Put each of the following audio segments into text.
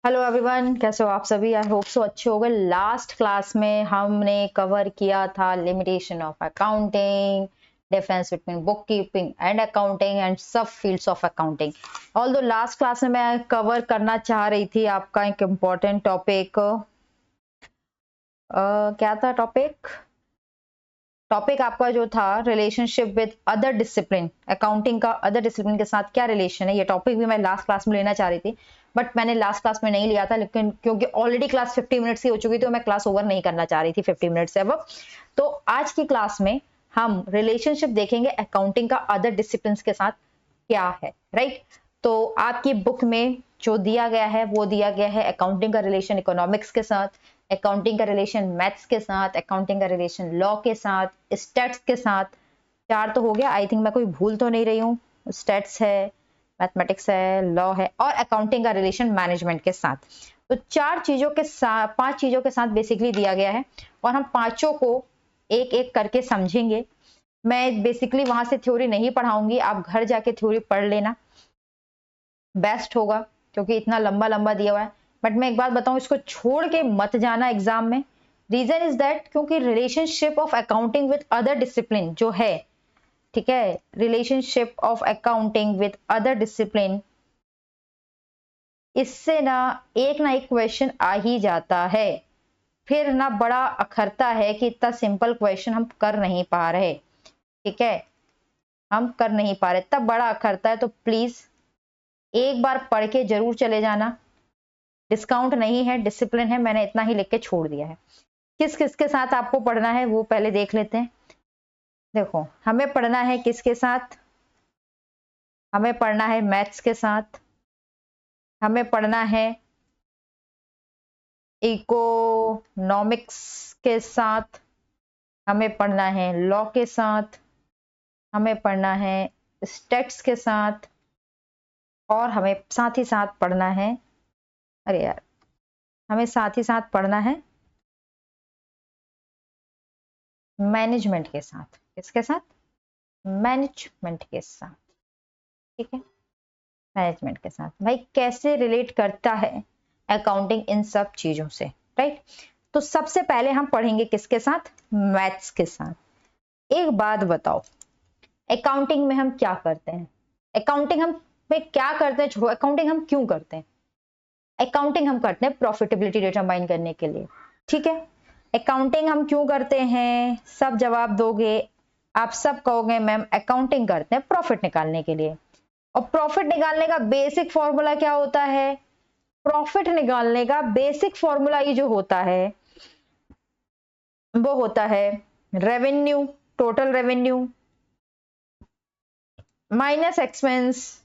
Hello everyone, कैसे हो आप सभी। आई होप सो अच्छे हो गए। लास्ट क्लास में हमने कवर किया था limitation of accounting, difference between book keeping and accounting and सब fields of accounting. Although last class में मैं कवर करना चाह रही थी आपका एक इम्पॉर्टेंट टॉपिक। क्या था टॉपिक? टॉपिक आपका जो था relationship with other discipline, accounting का अदर डिसिप्लिन के साथ क्या रिलेशन है। ये टॉपिक भी मैं लास्ट क्लास में लेना चाह रही थी, बट मैंने लास्ट क्लास में नहीं लिया था, लेकिन क्योंकि ऑलरेडी क्लास 50 मिनट्स की हो चुकी थी तो मैं क्लास ओवर नहीं करना चाह रही थी 50 मिनट से अब। तो आज की क्लास में हम रिलेशनशिप देखेंगे अकाउंटिंग का अदर डिसिप्लिन के साथ क्या है, राइट। तो आपकी बुक में जो दिया गया है वो दिया गया है अकाउंटिंग का रिलेशन इकोनॉमिक्स के साथ, अकाउंटिंग का रिलेशन मैथ्स के साथ, अकाउंटिंग का रिलेशन लॉ के साथ, स्टैट्स के साथ। चार तो हो गया, आई थिंक मैं कोई भूल तो नहीं रही हूँ। स्टैट्स है, मैथमेटिक्स है, लॉ है और अकाउंटिंग का रिलेशन मैनेजमेंट के साथ। तो चार चीजों के साथ, पांच चीजों के साथ बेसिकली दिया गया है और हम पांचों को एक एक करके समझेंगे। मैं बेसिकली वहां से थ्योरी नहीं पढ़ाऊंगी, आप घर जाके थ्योरी पढ़ लेना, बेस्ट होगा, क्योंकि इतना लंबा लंबा दिया हुआ है। बट मैं एक बात बताऊं, इसको छोड़ के मत जाना एग्जाम में। रीजन इज दैट क्योंकि relationship of accounting with other discipline जो है, ठीक है, relationship of accounting with other discipline, इससे ना एक क्वेश्चन आ ही जाता है। फिर ना बड़ा अखरता है कि इतना सिंपल क्वेश्चन हम कर नहीं पा रहे, ठीक है, हम कर नहीं पा रहे, तब बड़ा अखरता है। तो प्लीज एक बार पढ़ के जरूर चले जाना। डिस्काउंट नहीं है, डिसिप्लिन है, मैंने इतना ही लिख के छोड़ दिया है। किस किस के साथ आपको पढ़ना है वो पहले देख लेते हैं। देखो, हमें पढ़ना है किसके साथ? हमें पढ़ना है मैथ्स के साथ, हमें पढ़ना है इकोनॉमिक्स के साथ, हमें पढ़ना है लॉ के साथ, हमें पढ़ना है स्टैट्स के साथ और हमें साथ ही साथ पढ़ना है, अरे यार, हमें साथ ही साथ पढ़ना है मैनेजमेंट के साथ। किसके साथ? मैनेजमेंट के साथ, ठीक है, मैनेजमेंट के साथ। भाई कैसे रिलेट करता है अकाउंटिंग इन सब चीजों से, राइट। तो सबसे पहले हम पढ़ेंगे किसके साथ? मैथ्स के साथ। एक बात बताओ, अकाउंटिंग में हम क्या करते हैं? अकाउंटिंग हम में क्या करते हैं, छोड़ो, अकाउंटिंग हम क्यों करते हैं? अकाउंटिंग हम करते हैं प्रॉफिटेबिलिटी डिटरमाइन करने के लिए, ठीक है। अकाउंटिंग हम क्यों करते हैं? सब जवाब दोगे, आप सब कहोगे मैम अकाउंटिंग करते हैं प्रॉफिट निकालने के लिए। और प्रॉफिट निकालने का बेसिक फॉर्मूला क्या होता है? प्रॉफिट निकालने का बेसिक फॉर्मूला ये जो होता है वो होता है revenue, total revenue minus expense,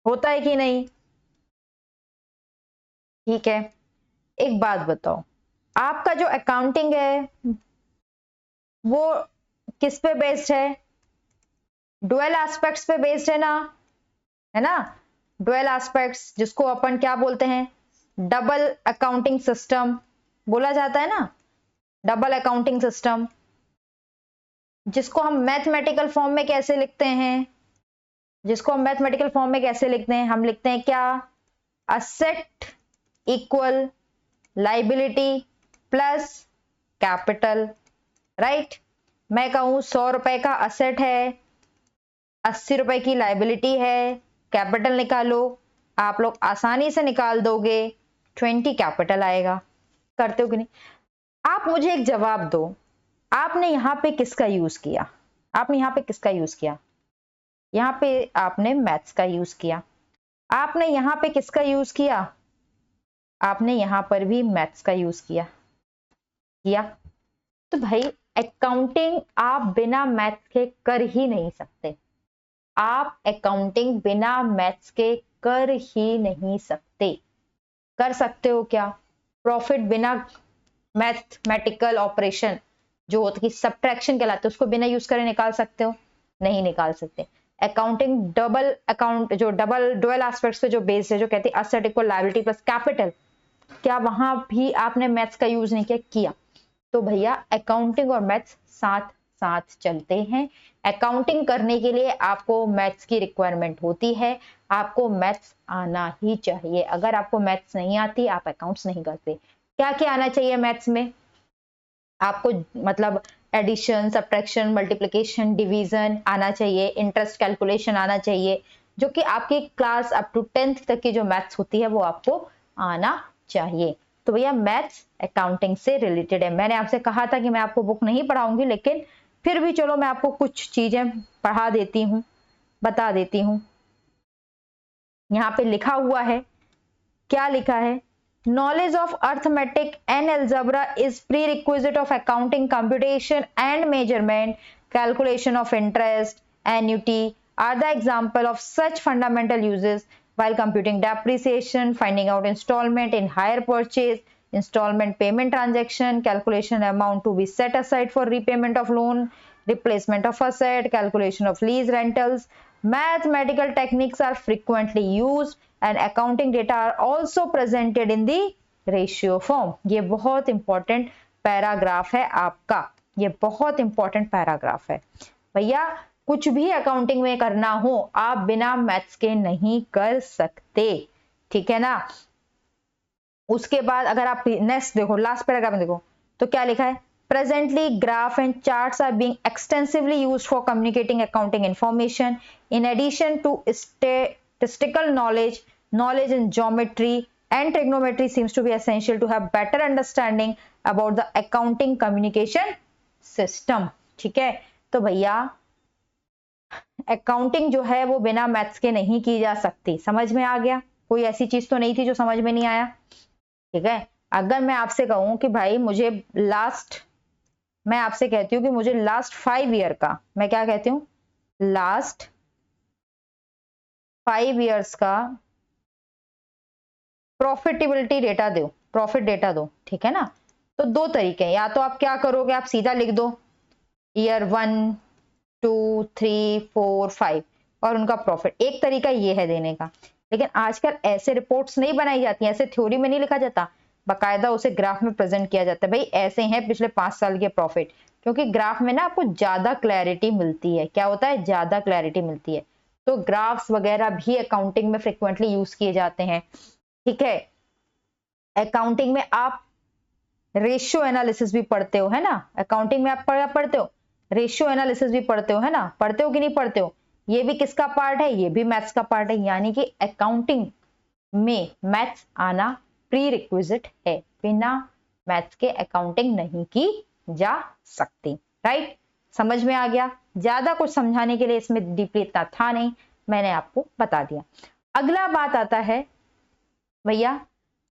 होता है कि नहीं? ठीक है, एक बात बताओ, आपका जो अकाउंटिंग है वो किस पे बेस्ड है? डुअल एस्पेक्ट्स पे बेस्ड है ना, है ना। डुअल एस्पेक्ट्स जिसको अपन क्या बोलते हैं? डबल अकाउंटिंग सिस्टम बोला जाता है ना, डबल अकाउंटिंग सिस्टम, जिसको हम मैथमेटिकल फॉर्म में कैसे लिखते हैं? जिसको हम मैथमेटिकल फॉर्म में कैसे लिखते हैं? हम लिखते हैं क्या? Asset equal liability plus capital, right. मैं कहूं 100 रुपए का असेट है, 80 रुपए की लाइबिलिटी है, कैपिटल निकालो, आप लोग आसानी से निकाल दोगे, 20 कैपिटल आएगा। करते हो कि नहीं? आप मुझे एक जवाब दो, आपने यहां पे किसका यूज किया? आपने यहां पे किसका यूज किया? यहां पे आपने मैथ्स का यूज किया। आपने यहां पे किसका यूज किया? आपने यहां पर भी मैथ्स का यूज किया किया। तो भाई अकाउंटिंग आप बिना मैथ्स के कर ही नहीं सकते। आप अकाउंटिंग बिना मैथ्स के कर ही नहीं सकते। कर सकते हो क्या? प्रॉफिट बिना मैथमेटिकल ऑपरेशन जो होता है कि सब्ट्रैक्शन कहलाते हैं, उसको बिना यूज करे निकाल सकते हो? नहीं निकाल सकते। अकाउंटिंग डबल अकाउंट जो डबल डुअल एस्पेक्ट्स पे जो बेस्ड है, जो कहती है asset equal liability plus capital, क्या वहां भी आपने मैथ्स का यूज नहीं किया? किया। तो भैया अकाउंटिंग और मैथ्स साथ साथ चलते हैं। अकाउंटिंग करने के लिए आपको मैथ्स की रिक्वायरमेंट होती है, आपको मैथ्स आना ही चाहिए। अगर आपको मैथ्स नहीं आती, आप अकाउंट्स नहीं करते। क्या क्या आना चाहिए मैथ्स में? आपको मतलब एडिशन, सब्ट्रैक्शन, मल्टीप्लिकेशन, डिवीजन आना चाहिए, इंटरेस्ट कैलकुलेशन आना चाहिए, जो कि आपकी क्लास अप टू 10th तक की जो मैथ्स होती है वो आपको आना चाहिए। तो भैया मैथ्स अकाउंटिंग से रिलेटेड है। मैंने आपसे कहा था कि मैं आपको बुक नहीं पढ़ाऊंगी, लेकिन फिर भी चलो मैं आपको कुछ चीजें पढ़ा देती हूँ, बता देती हूँ। यहाँ पे लिखा हुआ है, क्या लिखा है? Knowledge of arithmetic and algebra is prerequisite of accounting, computation and measurement. Calculation of interest, annuity are the example of such fundamental uses while computing depreciation, finding out installment in hire purchase, installment payment transaction, calculation amount to be set aside for repayment of loan, replacement of asset, calculation of lease rentals. Mathematical techniques are frequently used and accounting data are also presented in the ratio form. ये बहुत important paragraph है आपका, ये बहुत important paragraph है भैया। कुछ भी अकाउंटिंग में करना हो आप बिना मैथ्स के नहीं कर सकते, ठीक है ना। उसके बाद अगर आप नेक्स्ट देखो, लास्ट पैराग्राफ में देखो तो क्या लिखा है? Presently, graph and charts are being extensively used for communicating accounting information. In addition to statistical knowledge, knowledge in geometry and trigonometry seems to be essential to have better understanding about the accounting communication system. ठीक है, तो भैया accounting जो है वो बिना maths के नहीं की जा सकती। समझ में आ गया? कोई ऐसी चीज तो नहीं थी जो समझ में नहीं आया? ठीक है। अगर मैं आपसे कहूं कि भाई मुझे मैं आपसे कहती हूँ कि मुझे लास्ट 5 ईयर का, मैं क्या कहती हूँ? लास्ट 5 ईयर्स का प्रॉफिटेबिलिटी डेटा दो, प्रॉफिट डेटा दो, ठीक है ना। तो दो तरीके हैं, या तो आप क्या करोगे, आप सीधा लिख दो ईयर 1 2 3 4 5 और उनका प्रॉफिट। एक तरीका ये है देने का, लेकिन आजकल ऐसे रिपोर्ट्स नहीं बनाई जाती, ऐसे थ्योरी में नहीं लिखा जाता, बाकायदा उसे ग्राफ में प्रेजेंट किया जाता है। भाई ऐसे हैं पिछले 5 साल के प्रॉफिट, क्योंकि ग्राफ में ना आपको ज्यादा क्लैरिटी मिलती है। क्या होता है? ज्यादा क्लैरिटी मिलती है। तो ग्राफ्स वगैरह भी अकाउंटिंग में फ्रिक्वेंटली यूज किए जाते हैं, ठीक है। अकाउंटिंग में आप रेशियो एनालिसिस भी पढ़ते हो, है ना। अकाउंटिंग में आप पढ़ते हो, रेशियो एनालिसिस भी पढ़ते हो, है ना। पढ़ते हो कि नहीं पढ़ते हो? ये भी किसका पार्ट है? ये भी मैथ्स का पार्ट है। यानी कि अकाउंटिंग में मैथ्स आना प्री रिक्विजिट है। बिना मैथ्स के अकाउंटिंग नहीं की जा सकती, राइट। समझ में आ गया? ज्यादा कुछ समझाने के लिए इसमें डीपली इतना था नहीं, मैंने आपको बता दिया। अगला बात आता है भैया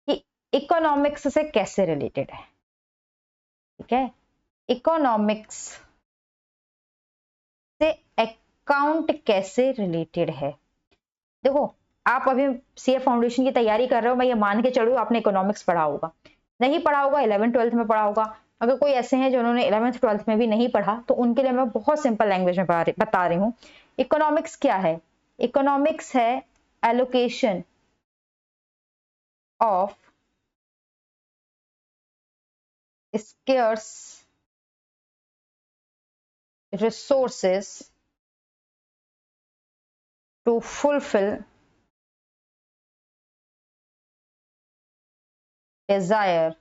कि इकोनॉमिक्स से कैसे रिलेटेड है, ठीक है। इकोनॉमिक्स से अकाउंट कैसे रिलेटेड है? देखो आप अभी सीए फाउंडेशन की तैयारी कर रहे हो, मैं ये मान के चलूँ आपने इकोनॉमिक्स पढ़ा होगा, नहीं पढ़ा होगा 11th 12th में पढ़ा होगा। अगर कोई ऐसे हैं जिन्होंने 11th 12th में भी नहीं पढ़ा, तो उनके लिए मैं बहुत सिंपल लैंग्वेज में बता रही हूँ। इकोनॉमिक्स क्या है? इकोनॉमिक्स है allocation of scarce resources to fulfill desire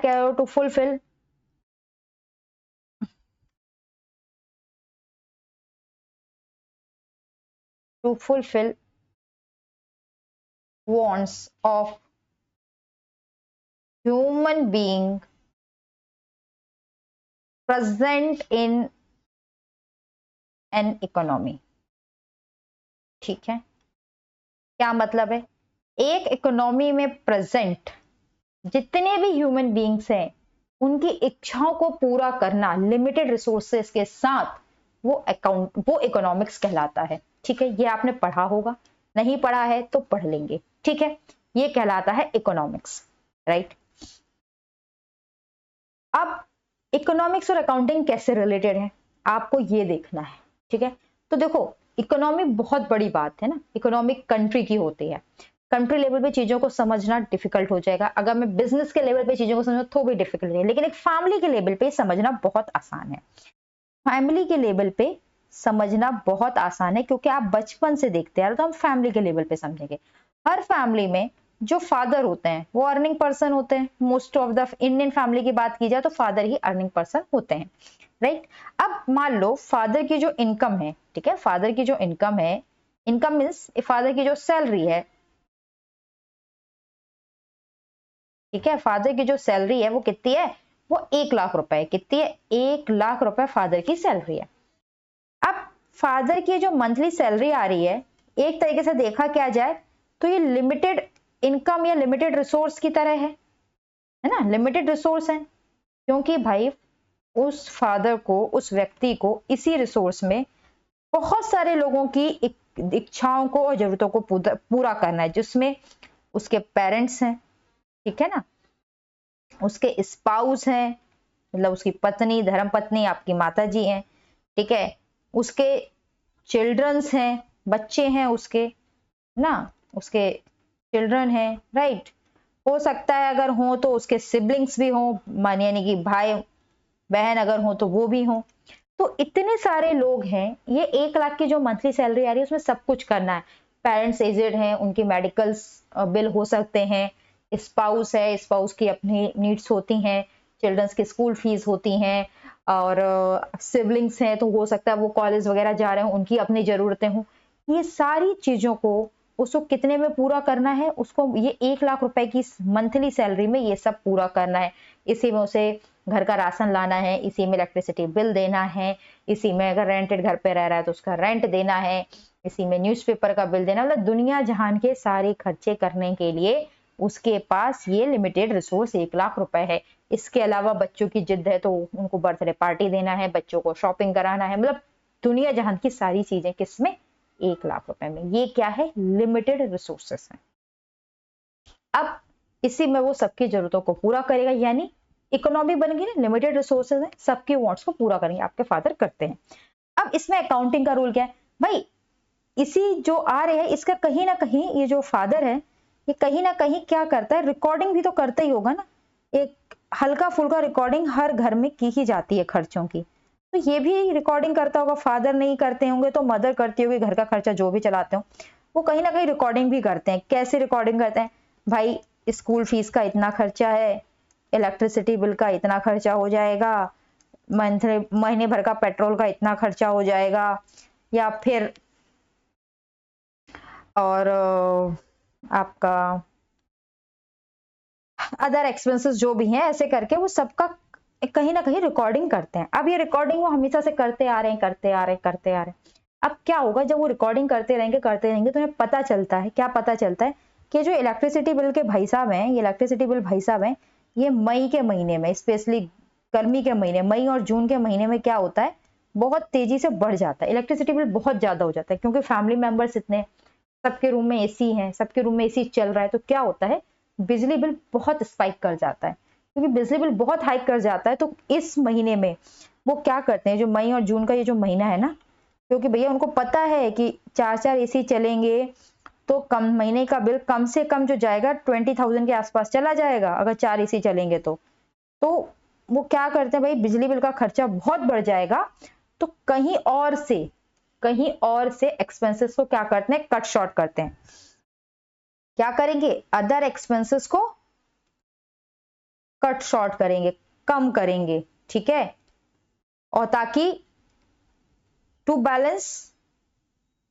क्या हो? to fulfill wants of human being present in an economy। ठीक है, क्या मतलब है? एक इकोनॉमी में प्रेजेंट जितने भी ह्यूमन बींग्स हैं उनकी इच्छाओं को पूरा करना लिमिटेड रिसोर्सेस के साथ, वो इकोनॉमिक्स कहलाता है। ठीक है, ये आपने पढ़ा होगा, नहीं पढ़ा है तो पढ़ लेंगे, ठीक है। ये कहलाता है इकोनॉमिक्स, राइट। अब इकोनॉमिक्स और अकाउंटिंग कैसे रिलेटेड है आपको ये देखना है, ठीक है। तो देखो इकोनॉमी बहुत बड़ी बात है ना, इकोनॉमिक कंट्री की होती है। कंट्री लेवल पे चीजों को समझना डिफिकल्ट हो जाएगा, अगर मैं बिजनेस के लेवल पे चीजों को समझूं तो भी डिफिकल्ट है, लेकिन एक फैमिली के लेवल पे समझना बहुत आसान है। फैमिली के लेवल पे समझना बहुत आसान है क्योंकि आप बचपन से देखते आ रहे, तो हम फैमिली के लेवल पे समझेंगे। हर फैमिली में जो फादर होते हैं वो अर्निंग पर्सन होते हैं। Most of the Indian family की बात की जाए तो फादर ही अर्निंग पर्सन होते हैं, राइट। अब मान लो फादर की जो इनकम है, ठीक है, फादर की जो इनकम है, इनकम मीन्स फादर की जो सैलरी है, ठीक है, फादर की जो सैलरी है वो कितनी है, वो 1 लाख रुपए है। कितनी है, 1 लाख रुपए फादर की सैलरी है। अब फादर की जो मंथली सैलरी आ रही है, एक तरीके से देखा क्या जाए तो ये लिमिटेड इनकम या लिमिटेड रिसोर्स की तरह है ना, लिमिटेड रिसोर्स है, क्योंकि भाई उस फादर को, उस व्यक्ति को इसी रिसोर्स में बहुत सारे लोगों की इच्छाओं को और जरूरतों को पूरा करना है, जिसमें उसके पेरेंट्स हैं, ठीक है ना, उसके स्पाउस हैं, मतलब उसकी पत्नी, धर्म पत्नी, आपकी माता जी हैं, ठीक है, उसके चिल्ड्रंस हैं, बच्चे हैं उसके ना, उसके चिल्ड्रन हैं, राइट। हो सकता है अगर हो तो उसके सिबलिंग्स भी हों, मान यानी कि भाई बहन अगर हो तो वो भी हो। तो इतने सारे लोग हैं, ये 1 लाख की जो मंथली सैलरी आ रही है उसमें सब कुछ करना है। पेरेंट्स एजेड हैं, उनकी मेडिकल्स बिल हो सकते हैं, स्पाउस है, स्पाउस की अपनी नीड्स होती हैं, चिल्ड्रंस की स्कूल फीस होती हैं, और सिबलिंग्स हैं तो हो सकता है वो कॉलेज वगैरह जा रहे हो, उनकी अपनी जरूरतें हों। ये सारी चीजों को उसको कितने में पूरा करना है, उसको ये 1 लाख रुपए की मंथली सैलरी में ये सब पूरा करना है। इसी में उसे घर का राशन लाना है, इसी में इलेक्ट्रिसिटी बिल देना है, इसी में अगर रेंटेड घर पे रह रहा है तो उसका रेंट देना है, इसी में न्यूज़पेपर का बिल देना, मतलब दुनिया जहान के सारे खर्चे करने के लिए उसके पास ये लिमिटेड रिसोर्स 1 लाख रुपए है। इसके अलावा बच्चों की जिद है तो उनको बर्थडे पार्टी देना है, बच्चों को शॉपिंग कराना है, मतलब दुनिया जहान की सारी चीजें किसमें, 1 लाख रुपए में। ये क्या है, लिमिटेड रिसोर्सेस है। अब इसी में वो सबकी जरूरतों को पूरा करेगा, यानी इकोनॉमी बन गई ना, लिमिटेड रिसोर्सेज है, सबके वांट्स को पूरा करेंगे, आपके फादर करते हैं। अब इसमें अकाउंटिंग का रूल क्या है भाई, इसी जो आ रहे हैं इसका कहीं ना कहीं ये जो फादर है ये कहीं ना कहीं क्या करता है, रिकॉर्डिंग भी तो करता ही होगा ना, एक हल्का फुल्का रिकॉर्डिंग हर घर में की ही जाती है खर्चों की, तो ये भी रिकॉर्डिंग करता होगा। फादर नहीं करते होंगे तो मदर करती होगी, घर का खर्चा जो भी चलाते हो वो कहीं ना कहीं रिकॉर्डिंग भी करते हैं। कैसे रिकॉर्डिंग करते हैं भाई, स्कूल फीस का इतना खर्चा है, इलेक्ट्रिसिटी बिल का इतना खर्चा हो जाएगा, मंथली महीने भर का पेट्रोल का इतना खर्चा हो जाएगा, या फिर और आपका अदर एक्सपेंसेस जो भी हैं, ऐसे करके वो सबका कहीं ना कहीं रिकॉर्डिंग करते हैं। अब ये रिकॉर्डिंग वो हमेशा से करते आ रहे हैं, करते आ रहे हैं, करते आ रहे हैं। अब क्या होगा, जब वो रिकॉर्डिंग करते रहेंगे तो उन्हें पता चलता है, क्या पता चलता है कि जो इलेक्ट्रिसिटी बिल के भाई साहब हैं, ये इलेक्ट्रिसिटी बिल भाई साहब हैं, ये मई के महीने में, स्पेशली गर्मी के महीने, मई और जून के महीने में क्या होता है, बहुत तेजी से बढ़ जाता है, इलेक्ट्रिसिटी बिल बहुत ज्यादा हो जाता है, क्योंकि फैमिली मेंबर्स इतने, सबके रूम में एसी है, सबके रूम में एसी चल रहा है, तो क्या होता है, बिजली बिल बहुत स्पाइक कर जाता है। क्योंकि बिजली बिल बहुत हाइक कर जाता है तो इस महीने में वो क्या करते हैं, जो मई और जून का ये जो महीना है ना, क्योंकि भैया उनको पता है कि 4 एसी चलेंगे तो कम महीने का बिल कम से कम जो जाएगा 20,000 के आसपास चला जाएगा, अगर 4 एसी चलेंगे तो वो क्या करते हैं भाई, बिजली बिल का खर्चा बहुत बढ़ जाएगा, तो कहीं और से एक्सपेंसेस को क्या करते हैं, कट शॉर्ट करते हैं। क्या करेंगे, अदर एक्सपेंसेस को कट शॉर्ट करेंगे, कम करेंगे, ठीक है, और ताकि टू बैलेंस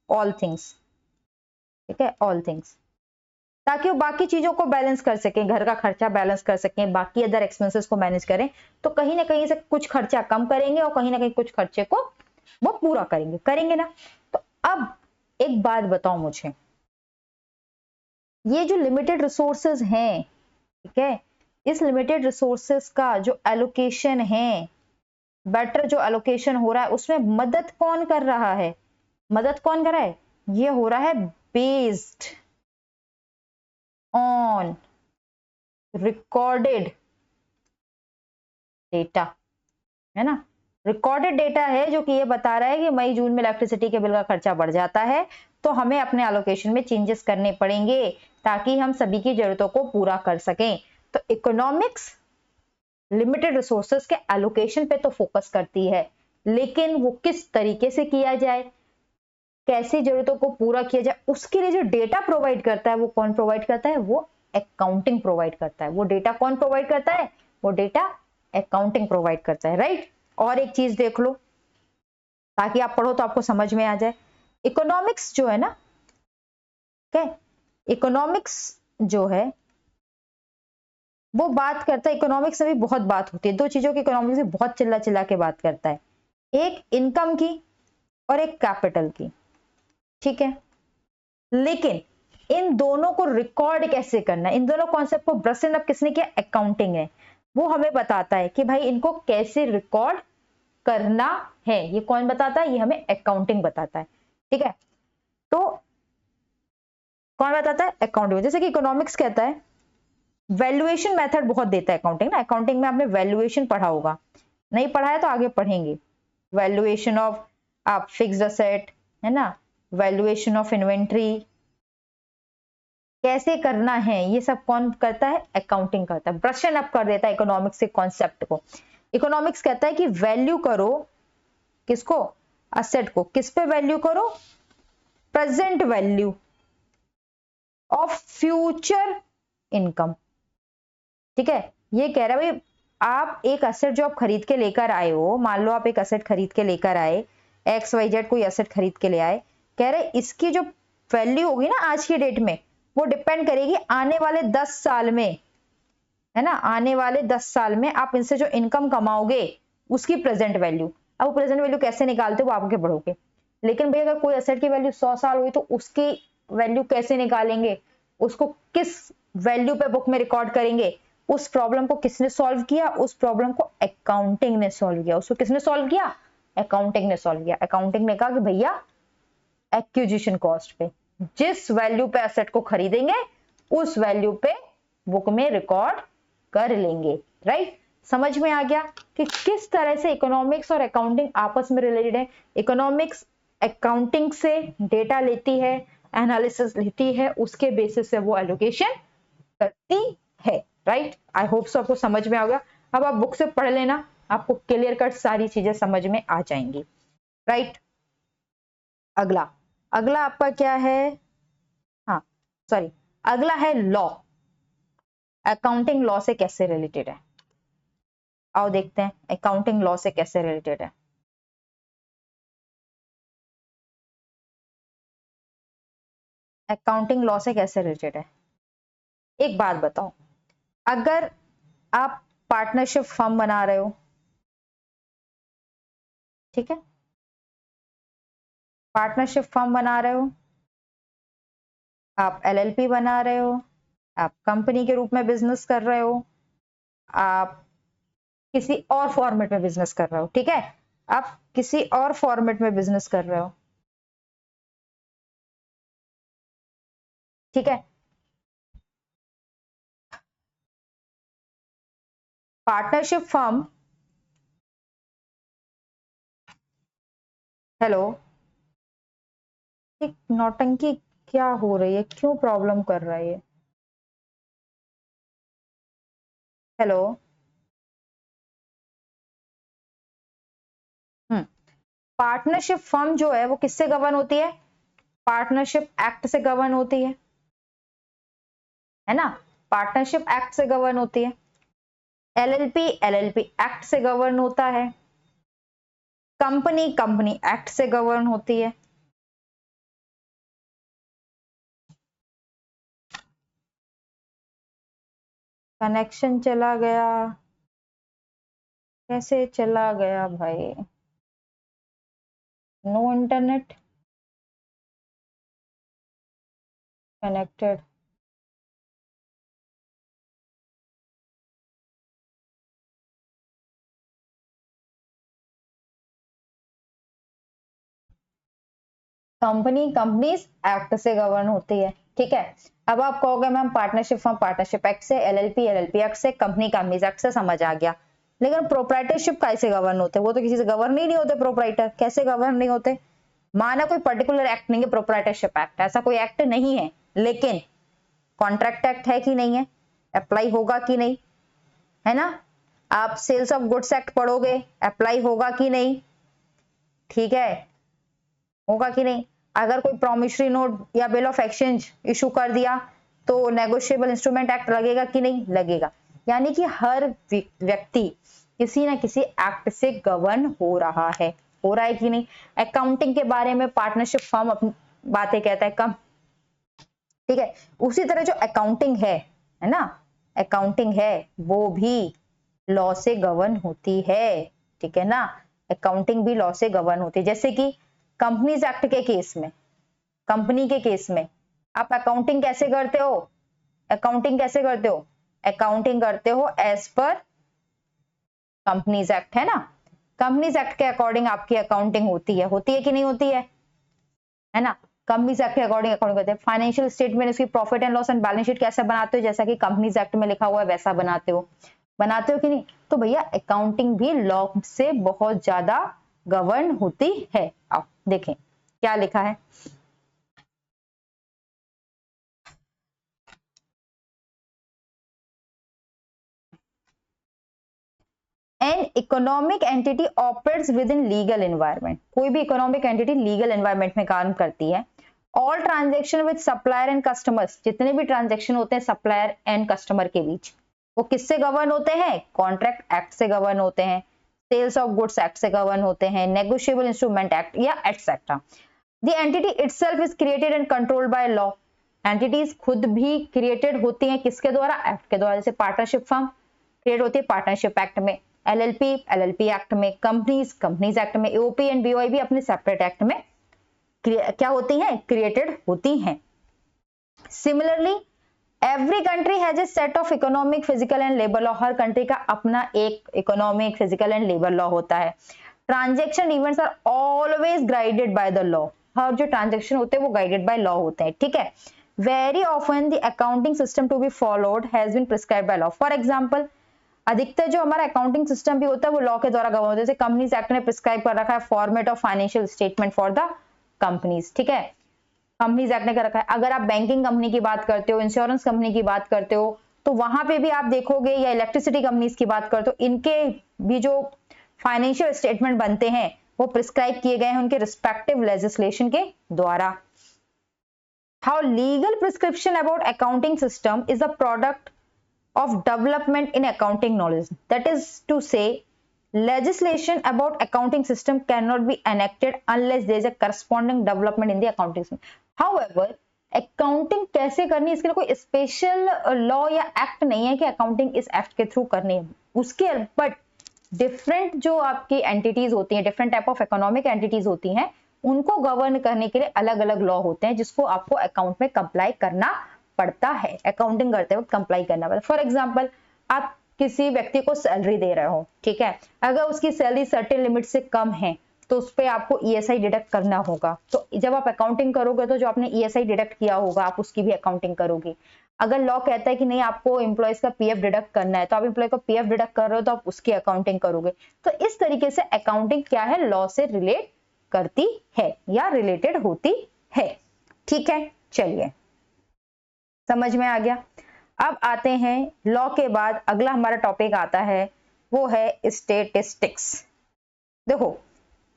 ऑल थिंग्स, ठीक है, ऑल थिंग्स, ताकि वो बाकी चीजों को बैलेंस कर सकें, घर का खर्चा बैलेंस कर सकें, बाकी अदर एक्सपेंसेस को मैनेज करें, तो कहीं ना कहीं से कुछ खर्चा कम करेंगे और कहीं ना कहीं कुछ खर्चे को वो पूरा करेंगे, करेंगे ना। तो अब एक बात बताओ मुझे, ये जो लिमिटेड रिसोर्सेज हैं, ठीक है, इस लिमिटेड रिसोर्सेस का जो एलोकेशन है, बेटर जो एलोकेशन हो रहा है, उसमें मदद कौन कर रहा है, मदद कौन कर रहा है, ये हो रहा है बेस्ड ऑन रिकॉर्डेड डेटा, है ना, रिकॉर्डेड डेटा है जो कि ये बता रहा है कि मई जून में इलेक्ट्रिसिटी के बिल का खर्चा बढ़ जाता है, तो हमें अपने एलोकेशन में चेंजेस करने पड़ेंगे ताकि हम सभी की जरूरतों को पूरा कर सकें। तो इकोनॉमिक्स लिमिटेड रिसोर्सेज के एलोकेशन पे तो फोकस करती है, लेकिन वो किस तरीके से किया जाए, कैसी जरूरतों को पूरा किया जाए, उसके लिए जो डेटा प्रोवाइड करता है वो कौन प्रोवाइड करता है, वो अकाउंटिंग प्रोवाइड करता है। वो डेटा कौन प्रोवाइड करता है, वो डेटा अकाउंटिंग प्रोवाइड करता है, राइट। और एक चीज देख लो ताकि आप पढ़ो तो आपको समझ में आ जाए। इकोनॉमिक्स जो है ना, इकोनॉमिक्स जो है वो बात करता है, इकोनॉमिक्स में भी बहुत बात होती है, दो चीजों की इकोनॉमिक्स में बहुत चिल्ला चिल्ला के बात करता है, एक इनकम की और एक कैपिटल की, ठीक है। लेकिन इन दोनों को रिकॉर्ड कैसे करना है, इन दोनों कॉन्सेप्ट को ब्रश एंड अप किसने किया, अकाउंटिंग है। वो हमें बताता है कि भाई इनको कैसे रिकॉर्ड करना है, ये कौन बताता है, ये हमें अकाउंटिंग बताता है, ठीक है। तो कौन बताता है, अकाउंटिंग। जैसे कि इकोनॉमिक्स कहता है वैल्यूएशन मेथड बहुत देता है अकाउंटिंग ना, अकाउंटिंग में आपने वैल्यूएशन पढ़ा होगा, नहीं पढ़ा है तो आगे पढ़ेंगे। वैल्यूएशन ऑफ आप फिक्स्ड असेट है ना, वैल्यूएशन ऑफ इन्वेंट्री कैसे करना है, ये सब कौन करता है, अकाउंटिंग करता है, ब्रश एंड अप कर देता है इकोनॉमिक्स के कॉन्सेप्ट को। इकोनॉमिक्स कहता है कि वैल्यू करो किसको, असेट को, किस पे वैल्यू करो, present value of future income, ठीक है। ये कह रहा है भाई आप एक असेट जो आप खरीद के लेकर आए हो, मान लो आप एक असेट खरीद के लेकर आए, XYZ कोई असेट खरीद के ले आए, कह रहे इसकी जो वैल्यू होगी ना आज की डेट में, वो डिपेंड करेगी आने वाले 10 साल में, है ना, आने वाले 10 साल में आप इनसे जो इनकम कमाओगे उसकी प्रेजेंट वैल्यू। अब प्रेजेंट वैल्यू कैसे निकालते हो, आगे बढ़ोगे। लेकिन भाई अगर कोई असेट की वैल्यू 100 साल हुई तो उसकी वैल्यू कैसे निकालेंगे, उसको किस वैल्यू पे बुक में रिकॉर्ड करेंगे, उस प्रॉब्लम को किसने सॉल्व किया, उस प्रॉब्लम को अकाउंटिंग ने सॉल्व किया। उसको किसने सॉल्व किया, अकाउंटिंग ने सॉल्व किया। अकाउंटिंग ने कहा कि भैया एक्विजिशन कॉस्ट पे जिस वैल्यू पे एसेट को खरीदेंगे उस वैल्यू पे बुक में रिकॉर्ड कर लेंगे, राइट। समझ में आ गया कि किस तरह से इकोनॉमिक्स और अकाउंटिंग आपस में रिलेटेड है। इकोनॉमिक्स अकाउंटिंग से डेटा लेती है, एनालिसिस लेती है, उसके बेसिस से वो एलोकेशन करती है, राइट। आई होप सो आपको समझ में आ गया। अब आप बुक से पढ़ लेना, आपको क्लियर कट सारी चीजें समझ में आ जाएंगी, राइट। अगला अगला आपका क्या है, हाँ सॉरी, अगला है लॉ। अकाउंटिंग लॉ से कैसे रिलेटेड है, आओ देखते हैं अकाउंटिंग लॉ से कैसे रिलेटेड है। अकाउंटिंग लॉ से कैसे रिलेटेड है, एक बात बताओ, अगर आप पार्टनरशिप फर्म बना रहे हो, ठीक है, पार्टनरशिप फर्म बना रहे हो, आप LLP बना रहे हो, आप कंपनी के रूप में बिजनेस कर रहे हो, आप किसी और फॉर्मेट में बिजनेस कर रहे हो, ठीक है, आप किसी और फॉर्मेट में बिजनेस कर रहे हो, ठीक है। पार्टनरशिप फर्म, हेलो, एक नौटंकी क्या हो रही है, क्यों प्रॉब्लम कर रहा है ये, हेलो। पार्टनरशिप फर्म जो है वो किससे गवर्न होती है, पार्टनरशिप एक्ट से गवर्न होती है ना, पार्टनरशिप एक्ट से गवर्न होती है। LLP एक्ट से गवर्न होता है, कंपनी एक्ट से गवर्न होती है। कनेक्शन चला गया, कैसे चला गया भाई, no internet connected, companies act से गवर्न होती है, ठीक है। अब आप कहोगे ma'am partnership firm partnership act से, LLP एक्ट से, कंपनीज एक्ट से, समझ आ गया। लेकिन प्रोप्राइटरशिप कैसे गवर्न होते, वो तो किसी से गवर्न ही नहीं होते, प्रोप्राइटर कैसे गवर्न नहीं होते, माना कोई पर्टिकुलर एक्ट नहीं है, प्रोप्राइटरशिप एक्ट, ऐसा कोई एक्ट नहीं है, लेकिन कॉन्ट्रैक्ट एक्ट है कि नहीं है, अप्लाई होगा कि नहीं, है ना। आप सेल्स ऑफ गुड्स एक्ट पढ़ोगे, अप्लाई होगा कि नहीं, ठीक है, होगा कि नहीं। अगर कोई प्रॉमिसरी नोट या बिल ऑफ एक्सचेंज इशू कर दिया तो नेगोशिएबल इंस्ट्रूमेंट एक्ट लगेगा कि नहीं, लगेगा। यानी कि हर व्यक्ति किसी ना किसी एक्ट से गवर्न हो रहा है कि नहीं। अकाउंटिंग के बारे में पार्टनरशिप फर्म अपनी बातें कहता है कम, ठीक है। उसी तरह जो अकाउंटिंग है ना, अकाउंटिंग है वो भी लॉ से गवर्न होती है, ठीक है ना। अकाउंटिंग भी लॉ से गवर्न होती है। जैसे कि कंपनीज एक्ट के केस में, कंपनी के केस में आप अकाउंटिंग कैसे करते हो, अकाउंटिंग कैसे करते हो, अकाउंटिंग करते हो एज पर कंपनीज एक्ट, है ना। कंपनीज एक्ट के अकॉर्डिंग आपकी अकाउंटिंग होती है कि नहीं होती है ना। कंपनीज एक्ट के अकॉर्डिंग अकाउंटिंग करते हैं। फाइनेंशियल स्टेटमेंट, उसकी profit and loss and balance sheet कैसे बनाते हो, जैसा कि कंपनीज एक्ट में लिखा हुआ है वैसा बनाते हो कि नहीं। तो भैया अकाउंटिंग भी लॉ से बहुत ज्यादा गवर्न होती है। आओ देखें क्या लिखा है। An economic entity operates with in legal environment, कोई भी इकोनॉमिक एंटिटी लीगल एनवायरमेंट में काम करती है। All transaction with supplier and customers, जितने भी ट्रांजेक्शन होते हैं सप्लायर एंड कस्टमर के बीच, वो किससे गवर्न होते हैं, कॉन्ट्रैक्ट एक्ट से गवर्न होते हैं, सेल्स ऑफ गुड्स एक्ट से गवर्न होते हैं, नेगोशिएबल इंस्ट्रूमेंट एक्ट या etcetera. The entity itself is created and controlled by law, entities खुद भी क्रिएटेड होती हैं किसके द्वारा, एक्ट के द्वारा। जैसे पार्टनरशिप फर्म क्रिएट होती है पार्टनरशिप एक्ट में, एलएलपी एक्ट में, कंपनीज एक्ट में, एओपी एंड बीओआई भी अपने सेपरेट एक्ट में क्या होती हैं, क्रिएटेड होती हैं। Similarly every country has a set of economic, physical and labour law, हर कंट्री का अपना एक economic, physical and labour law होता है। Transaction events are always guided by the law, हर जो ट्रांजेक्शन होते हैं वो गाइडेड बाय लॉ होते हैं, ठीक है। Very often the accounting system to be followed has been prescribed by law. For example अधिकतर जो हमारा अकाउंटिंग सिस्टम भी होता है वो लॉ के द्वारा गवर्न होता है। जैसे कंपनीज एक्ट ने प्रिस्क्राइब कर रखा है format of financial statement for the companies, ठीक है, कंपनीज एक्ट ने कर रखा है। अगर आप बैंकिंग कंपनी की बात करते हो, इंश्योरेंस कंपनी की बात करते हो, तो वहां पे भी आप देखोगे, या इलेक्ट्रिसिटी कंपनीज की बात करते हो, इनके भी जो फाइनेंशियल स्टेटमेंट बनते हैं वो प्रिस्क्राइब किए गए हैं उनके रिस्पेक्टिव लेजिस्लेशन के द्वारा। How legal prescription about accounting system is a product of development in accounting knowledge, that is to say legislation about accounting system cannot be enacted unless there is a corresponding development in the accounting system. However accounting कैसे करनी, इसके लिए कोई special law या act नहीं है कि accounting इस एक्ट के थ्रू करनी है उसके, बट डिफरेंट जो आपकी एंटिटीज होती हैं, different type of economic entities होती हैं, उनको गवर्न करने के लिए अलग अलग लॉ होते हैं जिसको आपको अकाउंट में कंप्लाई करना पड़ता है, अकाउंटिंग करते वक्त कंप्लाई करना पड़ता है। फॉर एग्जांपल आप किसी व्यक्ति को सैलरी दे रहे हो, ठीक है, अगर उसकी सैलरी सर्टेन लिमिट से कम है तो उस पर आपको ईएसआई डिडक्ट करना होगा। तो जब आप अकाउंटिंग करोगे तो जो आपने ईएसआई डिडक्ट किया होगा आप उसकी भी अकाउंटिंग करोगे। अगर लॉ कहता है कि नहीं आपको एम्प्लॉयज का पीएफ डिडक्ट करना है तो आप एम्प्लॉय का पीएफ डिडक्ट कर रहे हो तो आप उसकी अकाउंटिंग करोगे। तो इस तरीके से अकाउंटिंग क्या है, लॉ से रिलेट करती है या रिलेटेड होती है, ठीक है। चलिए समझ में आ गया। अब आते हैं लॉ के बाद अगला हमारा टॉपिक आता है वो है स्टेटिस्टिक्स। देखो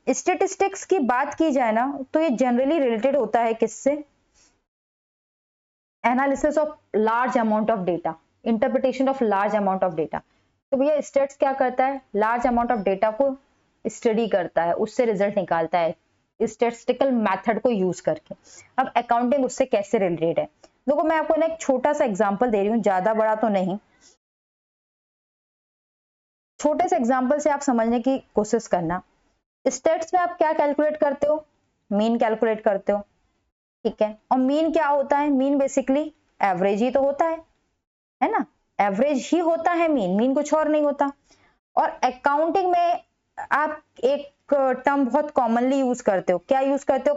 स्टेटिस्टिक्स की बात की जाए ना तो ये जनरली रिलेटेड होता है किससे, analysis of large amount of data, interpretation of large amount of data. तो भैया स्टेट्स क्या करता है, लार्ज अमाउंट ऑफ डेटा को स्टडी करता है, उससे रिजल्ट निकालता है स्टैटिस्टिकल मेथड को यूज करके। अब अकाउंटिंग उससे कैसे रिलेटेड है, देखो मैं आपको ना एक छोटा सा एग्जांपल दे रही हूँ, ज्यादा बड़ा तो नहीं, छोटे से एग्जांपल से आप समझने की कोशिश करना। स्टेट्स में आप क्या कैलकुलेट करते हो, मीन कैलकुलेट करते हो, ठीक है। और मीन क्या होता है, मीन बेसिकली एवरेज ही तो होता है ना, एवरेज ही होता है मीन कुछ और नहीं होता। और अकाउंटिंग में आप एक टर्म बहुत कॉमनली यूज करते हो, क्या यूज करते हो,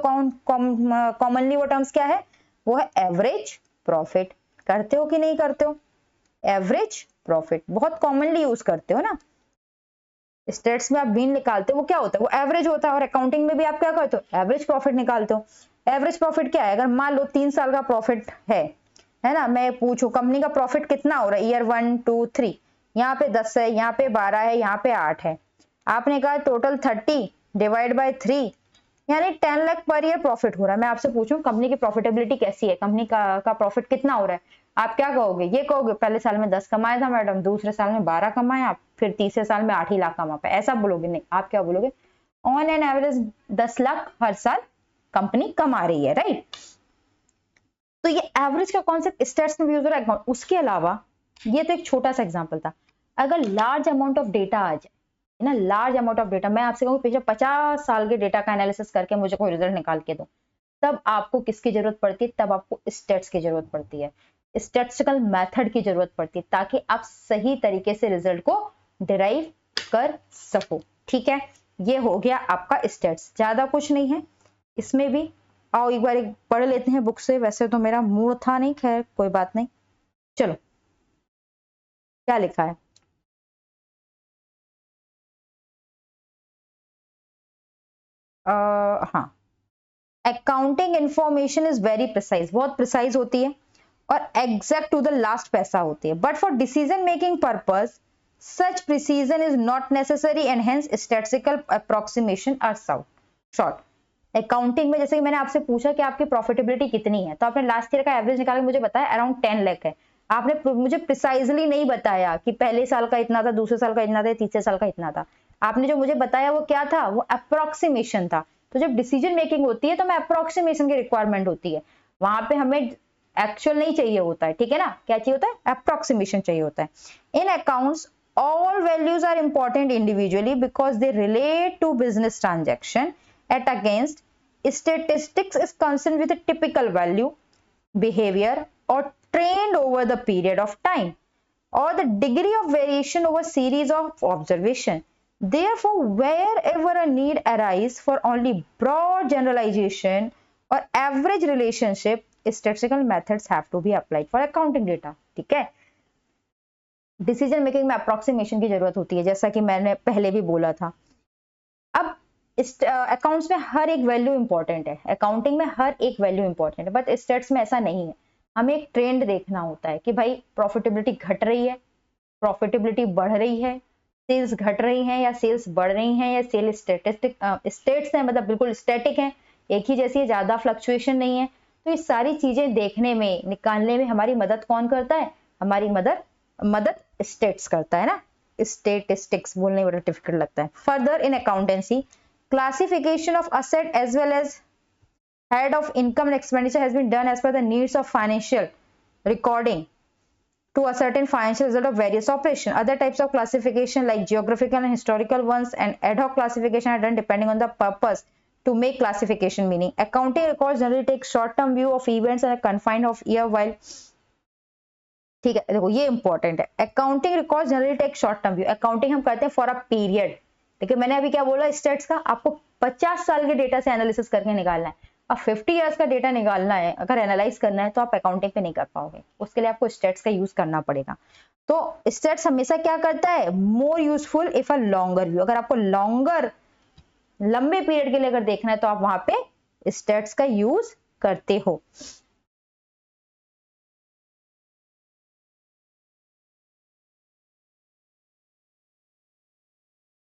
कॉमनली वो टर्म्स क्या है, वो है एवरेज प्रॉफिट। करते हो कि नहीं करते हो, एवरेज प्रॉफिट बहुत कॉमनली यूज करते हो ना। स्टेट्स में आप मीन निकालते हो, वो क्या होता है, वो एवरेज होता है। और अकाउंटिंग में भी आप क्या करते हो, एवरेज प्रॉफिट निकालते हो। एवरेज प्रॉफिट क्या है, अगर मान लो 3 साल का प्रॉफिट है ना, मैं पूछूं कंपनी का प्रॉफिट कितना हो रहा है ईयर 1 2 3, यहाँ पे 10 है, यहाँ पे 12 है, यहाँ पे 8 है। आपने कहा टोटल 30 डिवाइड बाय 3, यानी 10 लाख पर ईयर प्रॉफिट हो रहा है। मैं आपसे पूछूं कंपनी की प्रॉफिटेबिलिटी कैसी है, कंपनी का प्रॉफिट कितना हो रहा है, आप क्या कहोगे, ये कहोगे पहले साल में 10 कमाया था मैडम, दूसरे साल में 12 कमाया, फिर तीसरे साल में 8 ही लाख कमा पाए, ऐसा बोलोगे नहीं। आप क्या बोलोगे, ऑन एन एवरेज 10 लाख हर साल कंपनी कमा रही है, राइट। तो ये एवरेज का कॉन्सेप्ट स्टेट्स में भी यूज हो रहा है। उसके अलावा ये तो एक छोटा सा एग्जांपल था, अगर लार्ज अमाउंट ऑफ डेटा आ जाए ना, लार्ज अमाउंट ऑफ डेटा, मैं आपसे कहूँ पिछले 50 साल के डेटा का एनालिसिस करके मुझे कोई रिजल्ट निकाल के दो, तब आपको किसकी जरूरत पड़ती है, तब आपको स्टेट्स की जरूरत पड़ती है, स्टैटिस्टिकल मेथड की जरूरत पड़ती है, ताकि आप सही तरीके से रिजल्ट को डिराइव कर सको। ठीक है, ये हो गया आपका स्टेट्स, ज्यादा कुछ नहीं है इसमें भी। आओ एक बार पढ़ लेते हैं बुक से, वैसे तो मेरा मूड था नहीं, खैर कोई बात नहीं। चलो क्या लिखा है, हाँ, accounting information is very precise, बहुत प्रिसाइज होती है और एग्जैक्ट टू द लास्ट पैसा होती है, but for decision making purpose such precision is not necessary and hence statistical approximation are short. Accounting में जैसे कि मैंने आपसे पूछा कि आपकी प्रॉफिटेबिलिटी कितनी है, तो आपने लास्ट ईयर का एवरेज निकाल के मुझे बताया अराउंड 10 लाख है। आपने मुझे प्रिसाइजली नहीं बताया कि पहले साल का इतना था, दूसरे साल का इतना था, तीसरे साल का इतना था। आपने जो मुझे बताया वो क्या था, वो अप्रोक्सीमेशन था। तो जब डिसीजन मेकिंग होती है तो हमें अप्रोक्सीमेशन की रिक्वायरमेंट होती है, वहां पे हमें एक्चुअल नहीं चाहिए होता है। ठीक है ना, क्या चाहिए होता है, अप्रोक्सीमेशन चाहिए होता है। इन accounts all values are important individually because they relate to business transaction at against statistics is concerned with a typical value behavior or trend over the period of time or the degree of variation over series of observation. Therefore, wherever a need arises for only broad generalization or average relationship, statistical methods have to be applied for accounting data. ठीक है, decision making में approximation की जरूरत होती है, जैसा कि मैंने पहले भी बोला था। अब अकाउंट्स में हर एक वैल्यू इंपॉर्टेंट है, अकाउंटिंग में हर एक वैल्यू इंपॉर्टेंट है, बट स्टेट्स में ऐसा नहीं है। हमें एक ट्रेंड देखना होता है कि भाई प्रॉफिटेबिलिटी घट रही है, प्रॉफिटेबिलिटी बढ़ रही है, सेल्स घट रही हैं या सेल्स बढ़ रही हैं, या सेल स्टेट्स हैं, मतलब बिल्कुल स्टैटिक हैं, एक ही जैसी है, ज्यादा फ्लक्चुएशन नहीं है। तो ये सारी चीजें देखने में, निकालने में हमारी मदद कौन करता है, हमारी मदद स्टेट्स करता है ना, स्टेटिस्टिक्स बोलने में बड़ा डिफिकल्ट लगता है। Further in accountancy classification of asset as well as head of income and expenditure has been done as per the needs of financial recording to a certain financial result of various operation. Other types of classification like geographical and historical ones and ad hoc classification are done depending on the purpose to make classification meaning. Accounting records generally take short term view of events and are confined of year while, ठीक है देखो ये important है, accounting record generally take short term view, accounting हम करते हैं for a period. लेकिन मैंने अभी क्या बोला, स्टेट्स का आपको 50 साल के डेटा से एनालिसिस करके निकालना है। अब 50 इयर्स का डेटा निकालना है, अगर एनालाइज करना है तो आप अकाउंटिंग पे नहीं कर पाओगे, उसके लिए आपको स्टेट्स का यूज करना पड़ेगा। तो स्टेट्स हमेशा क्या करता है, more useful if a longer view, अगर आपको लॉन्गर लंबे पीरियड के लिए अगर देखना है तो आप वहां पे स्टेट्स का यूज करते हो।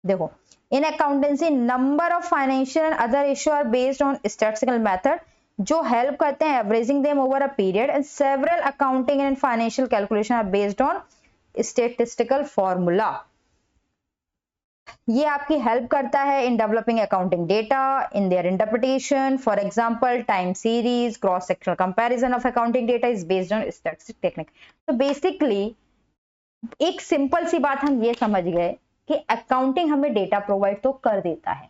देखो in accountancy number of financial and other issue are based on statistical method जो हेल्प करते हैं averaging them over a period, and several accounting and financial calculation are based on statistical formula. ये आपकी help करता है in developing accounting data in their interpretation. For example time series cross sectional comparison of accounting data is based on statistic technique. तो basically एक simple सी बात हम ये समझ गए कि अकाउंटिंग हमें डेटा प्रोवाइड तो कर देता है,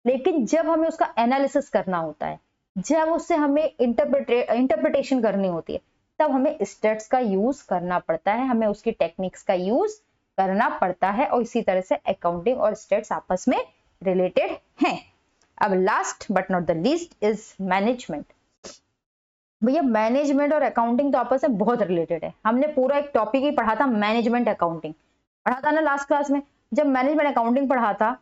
लेकिन जब हमें उसका एनालिसिस करना होता है, जब उससे हमें इंटरप्रिटेशन करनी होती है, तब हमें स्टेट्स का यूज करना पड़ता है, हमें उसकी टेक्निक्स का यूज करना पड़ता है। और इसी तरह से अकाउंटिंग और स्टेट्स आपस में रिलेटेड हैं। अब last but not the least is management. भैया मैनेजमेंट और अकाउंटिंग तो आपस में बहुत रिलेटेड है। हमने पूरा एक टॉपिक ही पढ़ा था मैनेजमेंट अकाउंटिंग, पढ़ा था ना लास्ट क्लास में। जब मैनेजमेंट अकाउंटिंग पढ़ा था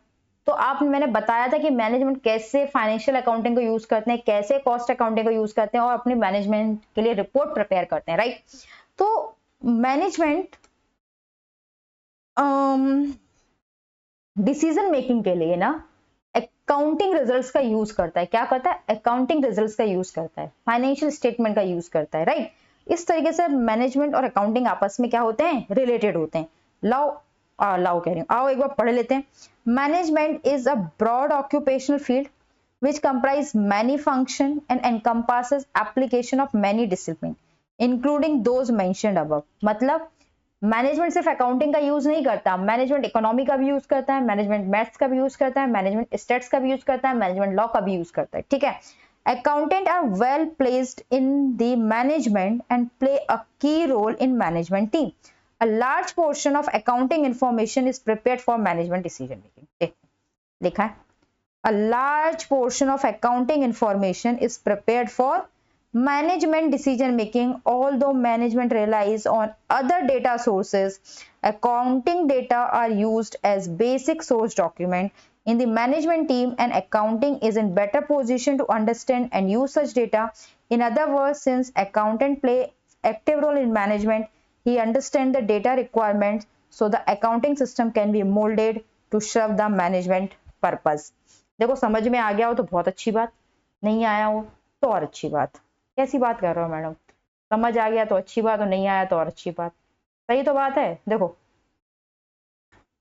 तो आप मैंने बताया था कि मैनेजमेंट कैसे फाइनेंशियल अकाउंटिंग को यूज करते हैं, कैसे कॉस्ट अकाउंटिंग को यूज करते हैं और अपने मैनेजमेंट के लिए रिपोर्ट प्रिपेयर करते हैं, राइट। तो मैनेजमेंट डिसीजन मेकिंग के लिए ना अकाउंटिंग रिजल्ट्स का यूज करता है। क्या करता है? अकाउंटिंग रिजल्ट्स का यूज करता है, फाइनेंशियल स्टेटमेंट का यूज करता है, राइट। इस तरीके से मैनेजमेंट और अकाउंटिंग आपस में क्या होते हैं? रिलेटेड होते हैं। लाओ लाओ कह रही हूँ, आओ एक बार पढ़ लेते हैं। Management is a broad occupational field which comprise many function and encompasses application of many discipline including those mentioned above। मतलब मैनेजमेंट सिर्फ अकाउंटिंग का यूज नहीं करता, मैनेजमेंट इकोनॉमी का भी यूज करता है, मैनेजमेंट मैथ्स का भी यूज करता है, मैनेजमेंट स्टैट्स का भी यूज करता है, मैनेजमेंट लॉ का भी यूज करता है, ठीक है। Accountant are well placed in the management and play a key role in management team. A large portion of accounting information is prepared for management decision making। लिखा है a large portion of accounting information is prepared for management decision making, although management relies on other data sources. Accounting data are used as basic source document in the management team, and accounting is in better position to understand and use such data. In other words, since accountant play active role in management, he understands the data requirements, so the accounting system can be molded to serve the management purpose। देखो समझ में आ गया हो तो बहुत अच्छी बात, नहीं आया हो तो और अच्छी बात। कैसी बात कर रहे हो मैडम? समझ आ गया तो अच्छी बात और नहीं आया तो और अच्छी बात। सही तो बात है। देखो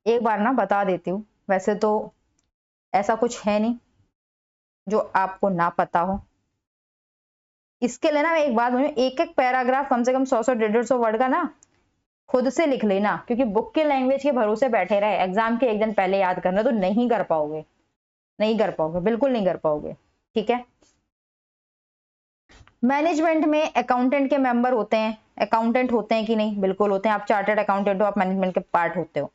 एक बार ना बता देती हूँ, वैसे तो ऐसा कुछ है नहीं जो आपको ना पता हो। इसके लिए ना एक बात बोलूं, एक एक पैराग्राफ कम से कम 100 150 वर्ड का ना खुद से लिख लेना, क्योंकि बुक के लैंग्वेज के भरोसे बैठे रहे एग्जाम के एक दिन पहले याद करना तो नहीं कर पाओगे, नहीं कर पाओगे, बिल्कुल नहीं कर पाओगे, ठीक है। मैनेजमेंट में अकाउंटेंट के मेंबर होते हैं, अकाउंटेंट होते हैं कि नहीं? बिल्कुल होते हैं। आप चार्टर्ड अकाउंटेंट हो, आप मैनेजमेंट के पार्ट होते हो,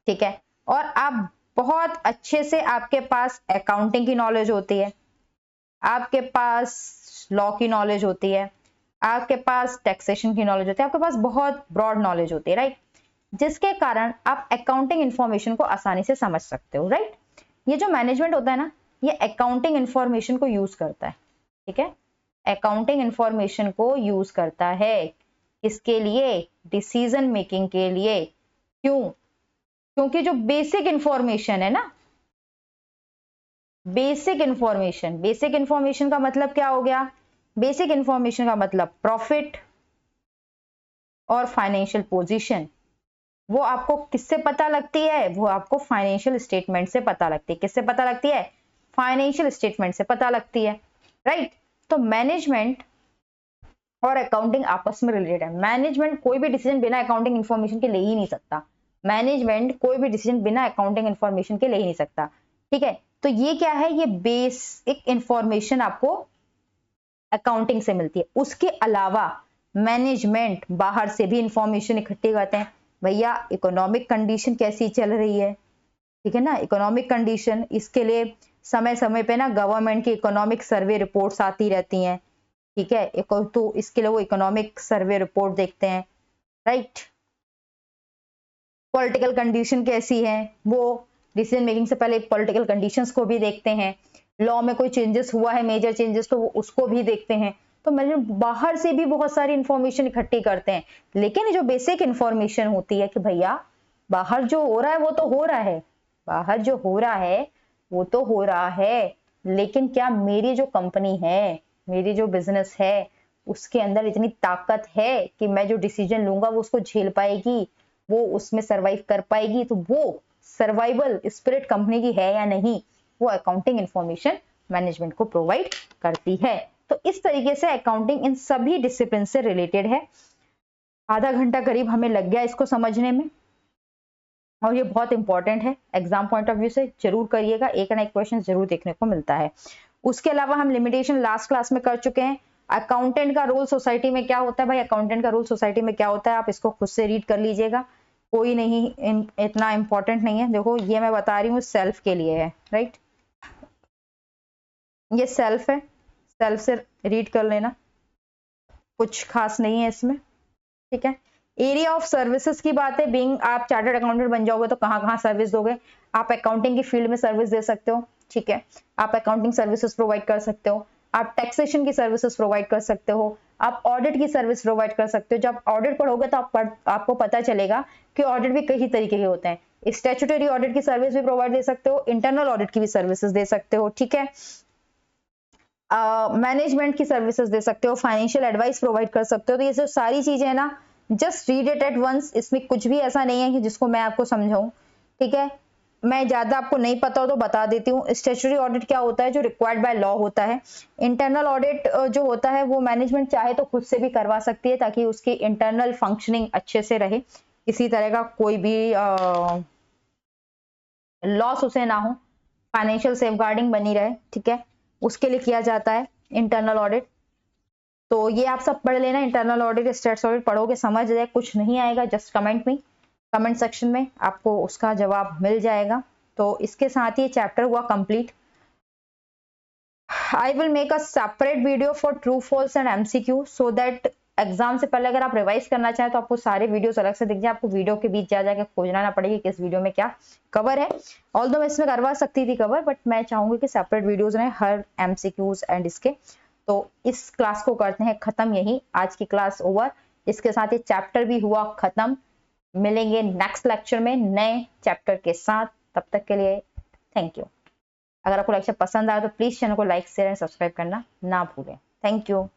ठीक है। और आप बहुत अच्छे से, आपके पास अकाउंटिंग की नॉलेज होती है, आपके पास लॉ की नॉलेज होती है, आपके पास टैक्सेशन की नॉलेज होती है, आपके पास बहुत ब्रॉड नॉलेज होती है, राइट। जिसके कारण आप अकाउंटिंग इंफॉर्मेशन को आसानी से समझ सकते हो, राइट। ये जो मैनेजमेंट होता है ना, ये अकाउंटिंग इंफॉर्मेशन को यूज करता है, ठीक है। अकाउंटिंग इंफॉर्मेशन को यूज करता है इसके लिए, डिसीजन मेकिंग के लिए। क्यों? क्योंकि जो बेसिक इंफॉर्मेशन है ना, बेसिक इंफॉर्मेशन का मतलब क्या हो गया? बेसिक इंफॉर्मेशन का मतलब प्रॉफिट और फाइनेंशियल पोजीशन। वो आपको किससे पता लगती है? वो आपको फाइनेंशियल स्टेटमेंट से पता लगती है। किससे पता लगती है? फाइनेंशियल स्टेटमेंट से पता लगती है, राइट। तो मैनेजमेंट और अकाउंटिंग आपस में रिलेटेड है। मैनेजमेंट कोई भी डिसीजन बिना अकाउंटिंग इंफॉर्मेशन के ले ही नहीं सकता। मैनेजमेंट कोई भी डिसीजन बिना अकाउंटिंग इंफॉर्मेशन के ले ही नहीं सकता, ठीक है। तो ये क्या है? ये बेसिक इंफॉर्मेशन आपको अकाउंटिंग से मिलती है। उसके अलावा मैनेजमेंट बाहर से भी इंफॉर्मेशन इकट्ठी करते हैं। भैया इकोनॉमिक कंडीशन कैसी चल रही है, ठीक है ना, इकोनॉमिक कंडीशन, इसके लिए समय समय पे ना गवर्नमेंट की इकोनॉमिक सर्वे रिपोर्ट्स आती रहती हैं, ठीक है। तो इसके लिए वो इकोनॉमिक सर्वे रिपोर्ट देखते हैं, राइट। पॉलिटिकल कंडीशन कैसी है, वो डिसीजन मेकिंग से पहले पॉलिटिकल कंडीशंस को भी देखते हैं। लॉ में कोई चेंजेस हुआ है, मेजर चेंजेस, तो वो उसको भी देखते हैं। तो मैंने बाहर से भी बहुत सारी इंफॉर्मेशन इकट्ठी करते हैं, लेकिन जो बेसिक इंफॉर्मेशन होती है कि भैया बाहर जो हो रहा है वो तो हो रहा है, बाहर जो हो रहा है वो तो हो रहा है, लेकिन क्या मेरी जो कंपनी है, मेरी जो बिजनेस है, उसके अंदर इतनी ताकत है कि मैं जो डिसीजन लूंगा वो उसको झेल पाएगी, वो उसमें सरवाइव कर पाएगी? तो वो सर्वाइवल स्पिरिट कंपनी की है या नहीं, वो अकाउंटिंग इंफॉर्मेशन मैनेजमेंट को प्रोवाइड करती है। तो इस तरीके से अकाउंटिंग इन सभी डिसिप्लिन से रिलेटेड है। आधा घंटा करीब हमें लग गया इसको समझने में, और ये बहुत इंपॉर्टेंट है एग्जाम पॉइंट ऑफ व्यू से। जरूर करिएगा, एक ना एक क्वेश्चन जरूर देखने को मिलता है। उसके अलावा हम लिमिटेशन लास्ट क्लास में कर चुके हैं। अकाउंटेंट का रोल सोसाइटी में क्या होता है? भाई अकाउंटेंट का रोल सोसाइटी में क्या होता है, आप इसको खुद से रीड कर लीजिएगा, कोई नहीं, इतना इंपॉर्टेंट नहीं है। देखो ये मैं बता रही हूँ सेल्फ के लिए है, राइट। ये सेल्फ है, सेल्फ से रीड कर लेना, कुछ खास नहीं है इसमें, ठीक है। एरिया ऑफ सर्विसेज की बात है, बीइंग आप चार्टर्ड अकाउंटेंट बन जाओगे तो कहाँ कहाँ सर्विस दोगे। आप अकाउंटिंग की फील्ड में सर्विस दे सकते हो, ठीक है, आप अकाउंटिंग सर्विसेज प्रोवाइड कर सकते हो, आप टैक्सेशन की सर्विसेज प्रोवाइड कर सकते हो, आप ऑडिट की सर्विस प्रोवाइड कर सकते हो। जब ऑडिट पढ़ोगे तो आपको पता चलेगा कि ऑडिट भी कई तरीके के होते हैं। स्टैट्यूटरी ऑडिट की सर्विस भी प्रोवाइड दे सकते हो, इंटरनल ऑडिट की भी सर्विसेज दे सकते हो, ठीक है, मैनेजमेंट की सर्विसेज दे सकते हो, फाइनेंशियल एडवाइस प्रोवाइड कर सकते हो। तो ये जो सारी चीजें है ना, just read it at once, इसमें कुछ भी ऐसा नहीं है कि जिसको मैं आपको समझाऊं, ठीक है। मैं ज्यादा आपको नहीं पता हो तो बता देती हूँ। स्टैट्यूटरी ऑडिट क्या होता है, जो रिक्वायर्ड बाय लॉ होता है। इंटरनल ऑडिट जो होता है वो मैनेजमेंट चाहे तो खुद से भी करवा सकती है, ताकि उसकी इंटरनल फंक्शनिंग अच्छे से रहे, किसी तरह का कोई भी लॉस उसे ना हो, फाइनेंशियल सेफगार्डिंग बनी रहे, ठीक है, उसके लिए किया जाता है इंटरनल ऑडिट। तो ये आप सब पढ़ लेना, इंटरनल ऑडिट, स्टैट्स ऑडिट पढ़ोगे समझ जाए। कुछ नहीं आएगा जस्ट कमेंट सेक्शन में आपको उसका जवाब मिल जाएगा। तो इसके साथ ही चैप्टर हुआ complete. I will make a separate video for true false and MCQ, so that exam से पहले अगर आप रिवाइज करना चाहें तो आपको सारे वीडियोस अलग से दिख जाए, आपको वीडियो के बीच जा जाकर खोजना ना पड़ेगी किस वीडियो में क्या कवर है। ऑल्दो मैं इसमें करवा सकती थी कवर, बट मैं चाहूंगी कि सेपरेट वीडियोस रहे हर एमसीक्यूज एंड इसके। तो इस क्लास को करते हैं खत्म यही, आज की क्लास ओवर। इसके साथ ही चैप्टर भी हुआ खत्म। मिलेंगे नेक्स्ट लेक्चर में नए चैप्टर के साथ, तब तक के लिए थैंक यू। अगर आपको लेक्चर पसंद आया तो प्लीज चैनल को लाइक शेयर एंड सब्सक्राइब करना ना भूलें। Thank you.